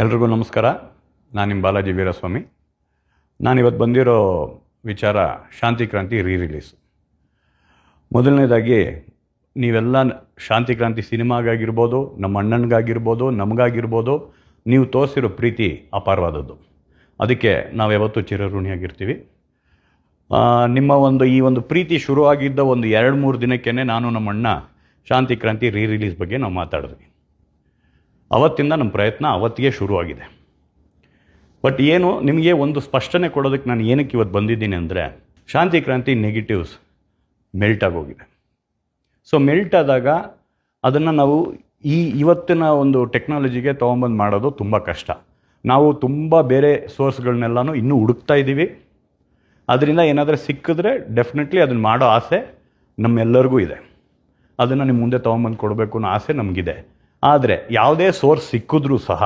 ಎಲ್ರಿಗೂ ನಮಸ್ಕಾರ. ನಾನು ನಿಮ್ಮ ಬಾಲಾಜಿ ವೀರಸ್ವಾಮಿ. ನಾನಿವತ್ತು ಬಂದಿರೋ ವಿಚಾರ ಶಾಂತಿ ಕ್ರಾಂತಿ ರೀ-ರಿಲೀಸ್. ಮೊದಲನೇದಾಗಿ ನೀವೆಲ್ಲ ಶಾಂತಿ ಕ್ರಾಂತಿ ಸಿನಿಮಾಗಾಗಿರ್ಬೋದು, ನಮ್ಮ ಅಣ್ಣನಿಗಾಗಿರ್ಬೋದು, ನಮಗಾಗಿರ್ಬೋದು, ನೀವು ತೋರಿಸಿರೋ ಪ್ರೀತಿ ಅಪಾರವಾದದ್ದು. ಅದಕ್ಕೆ ನಾವು ಯಾವತ್ತೂ ಚಿರಋಣಿಯಾಗಿರ್ತೀವಿ. ನಿಮ್ಮ ಈ ಒಂದು ಪ್ರೀತಿ ಶುರುವಾಗಿದ್ದ ಒಂದು 2-3 ದಿನಕ್ಕೇ ನಾನು ನಮ್ಮ ಅಣ್ಣ ಶಾಂತಿ ಕ್ರಾಂತಿ ರೀ-ರಿಲೀಸ್ ಬಗ್ಗೆ ನಾವು ಮಾತಾಡಿದ್ವಿ. ಅವತ್ತಿಂದ ನಮ್ಮ ಪ್ರಯತ್ನ ಅವತ್ತಿಗೆ ಶುರುವಾಗಿದೆ. ಬಟ್ ಏನು ನಿಮಗೆ ಒಂದು ಸ್ಪಷ್ಟನೆ ಕೊಡೋದಕ್ಕೆ ನಾನು ಏನಕ್ಕೆ ಇವತ್ತು ಬಂದಿದ್ದೀನಿ ಅಂದರೆ, ಶಾಂತಿ ಕ್ರಾಂತಿ ನೆಗೆಟಿವ್ಸ್ ಮೆಲ್ಟ್ ಆಗೋಗಿದೆ. ಸೊ ಮೆಲ್ಟ್ ಆದಾಗ ಅದನ್ನು ನಾವು ಇವತ್ತಿನ ಒಂದು ಟೆಕ್ನಾಲಜಿಗೆ ತೊಗೊಂಬಂದು ಮಾಡೋದು ತುಂಬ ಕಷ್ಟ. ನಾವು ತುಂಬ ಬೇರೆ ಸೋರ್ಸ್ಗಳನ್ನೆಲ್ಲನೂ ಇನ್ನೂ ಹುಡುಕ್ತಾ ಇದ್ದೀವಿ. ಅದರಿಂದ ಏನಾದರೂ ಸಿಕ್ಕಿದ್ರೆ ಡೆಫಿನೆಟ್ಲಿ ಅದನ್ನು ಮಾಡೋ ಆಸೆ ನಮ್ಮೆಲ್ಲರಿಗೂ ಇದೆ. ಅದನ್ನು ನಿಮ್ಮ ಮುಂದೆ ತೊಗೊಂಬಂದು ಕೊಡಬೇಕು ಅನ್ನೋ ಆಸೆ ನಮಗಿದೆ. ಆದರೆ ಯಾವುದೇ ಸೋರ್ಸ್ ಸಿಕ್ಕಿದ್ರೂ ಸಹ